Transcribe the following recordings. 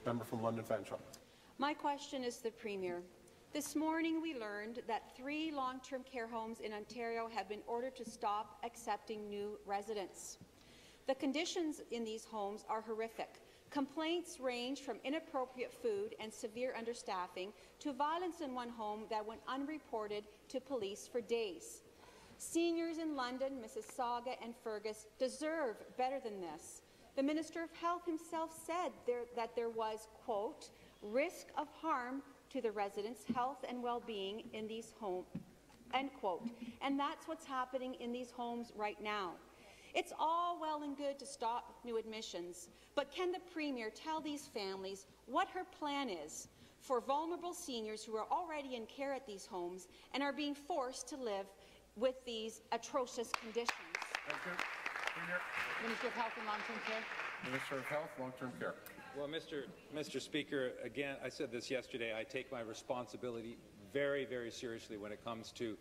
Member from London Fanshawe. My question is to the Premier. This morning we learned that 3 long-term care homes in Ontario have been ordered to stop accepting new residents. The conditions in these homes are horrific. Complaints range from inappropriate food and severe understaffing to violence in one home that went unreported to police for days. Seniors in London, Mississauga and Fergus deserve better than this. The Minister of Health himself said that there was, quote, risk of harm to the residents' health and well-being in these homes, end quote. And that's what's happening in these homes right now. It's all well and good to stop new admissions, but can the Premier tell these families what her plan is for vulnerable seniors who are already in care at these homes and are being forced to live with these atrocious conditions? Thank you. Premier. Minister of Health and Long-Term Care. Minister of Health, Long-Term Care. Well, Mr. Speaker, again, I said this yesterday, I take my responsibility very, very seriously when it comes to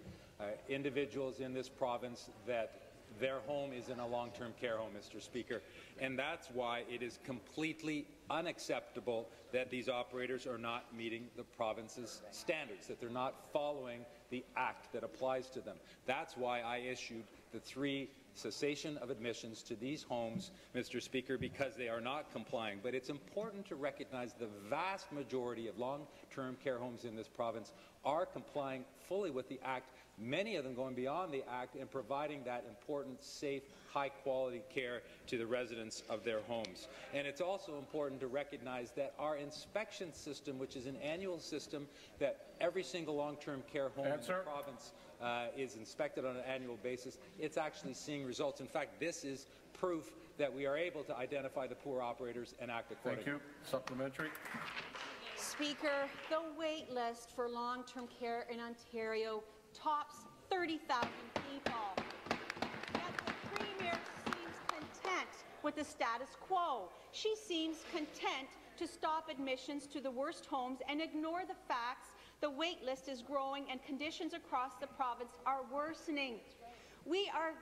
individuals in this province that their home is in a long-term care home, Mr. Speaker, and that's why it is completely unacceptable that these operators are not meeting the province's standards, that they're not following the Act that applies to them. That's why I issued the 3 cessation of admissions to these homes, Mr. Speaker, because they are not complying. But it's important to recognize the vast majority of long-term care homes in this province are complying fully with the Act, many of them going beyond the Act and providing that important, safe, high-quality care to the residents of their homes. And it's also important to recognize that our inspection system, which is an annual system that every single long-term care home in the province is inspected on an annual basis, it's actually seeing results. In fact, this is proof that we are able to identify the poor operators and act accordingly. Thank you. Supplementary. Speaker, the wait list for long-term care in Ontario tops 30,000 people. Yet the Premier seems content with the status quo. She seems content to stop admissions to the worst homes and ignore the facts. The wait list is growing and conditions across the province are worsening. We are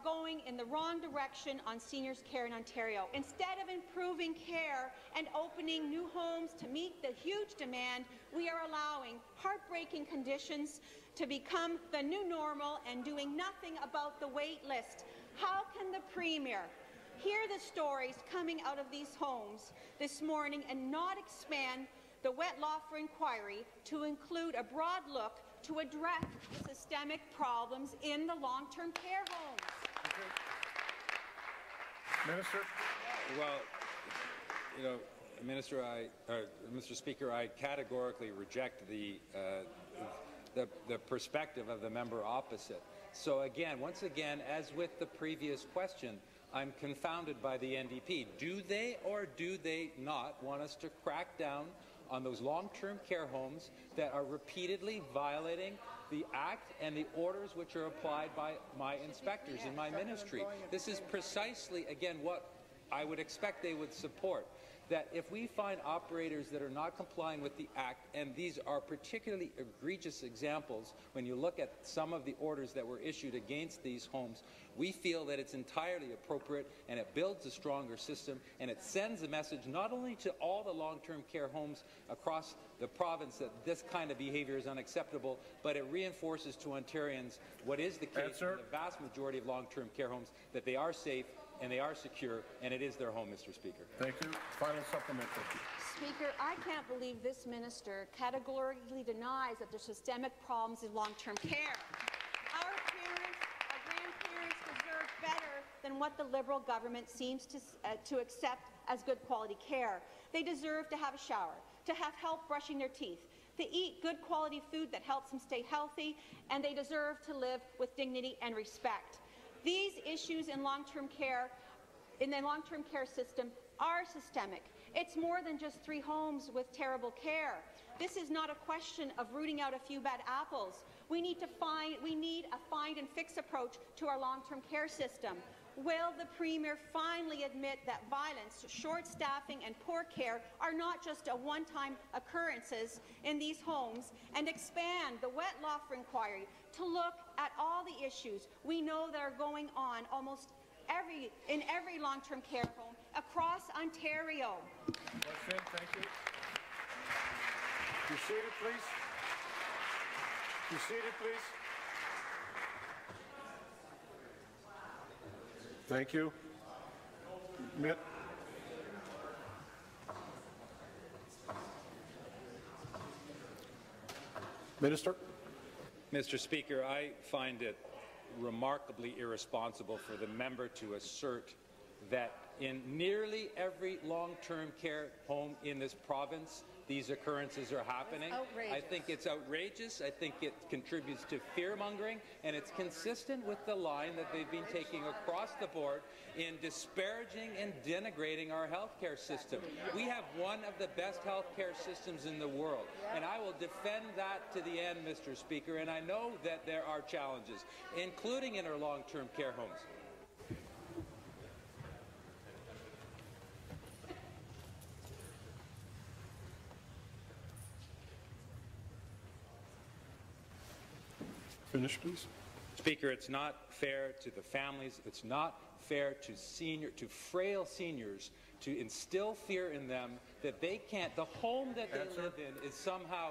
going in the wrong direction on seniors' care in Ontario. Instead of improving care and opening new homes to meet the huge demand, we are allowing heartbreaking conditions to become the new normal and doing nothing about the wait list. How can the Premier hear the stories coming out of these homes this morning and not expand the wet law for inquiry to include a broad look to address the systemic problems in the long-term care homes? Minister. Well, you know, Mr. Speaker, I categorically reject the perspective of the member opposite. So again, once again, as with the previous question, I'm confounded by the NDP. Do they or do they not want us to crack down on those long-term care homes that are repeatedly violating the Act and the orders which are applied by my inspectors in my ministry? This is precisely, again, what I would expect they would support. That if we find operators that are not complying with the Act, and these are particularly egregious examples when you look at some of the orders that were issued against these homes, we feel that it's entirely appropriate and it builds a stronger system and it sends a message not only to all the long-term care homes across the province that this kind of behaviour is unacceptable, but it reinforces to Ontarians what is the case in the vast majority of long-term care homes, that they are safe and they are secure, and it is their home, Mr. Speaker. Thank you. Final supplementary. Speaker, I can't believe this minister categorically denies that there's systemic problems in long-term care. Our parents, our grandparents deserve better than what the Liberal government seems to accept as good quality care. They deserve to have a shower, to have help brushing their teeth, to eat good quality food that helps them stay healthy, and they deserve to live with dignity and respect. These issues in long-term care, in the long-term care system, are systemic. It's more than just 3 homes with terrible care. This is not a question of rooting out a few bad apples. We need a find and fix approach to our long-term care system. Will the Premier finally admit that violence, short staffing and poor care are not just a one-time occurrences in these homes, and expand the wet law for inquiry to look at all the issues we know that are going on in every long-term care home across Ontario. Question, thank you. Be seated, please. Be seated, please. Thank you. Minister. Mr. Speaker, I find it remarkably irresponsible for the member to assert that in nearly every long-term care home in this province, these occurrences are happening. I think it's outrageous. I think it contributes to fear-mongering, and it's consistent with the line that they've been taking across the board in disparaging and denigrating our healthcare system. We have one of the best healthcare systems in the world, and I will defend that to the end, Mr. Speaker, and I know that there are challenges, including in our long-term care homes. Finish, please. Speaker, it's not fair to the families. It's not fair to frail seniors to instill fear in them that they can't. The home that they live in is somehow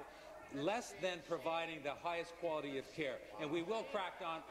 less than providing the highest quality of care, and we will crack down.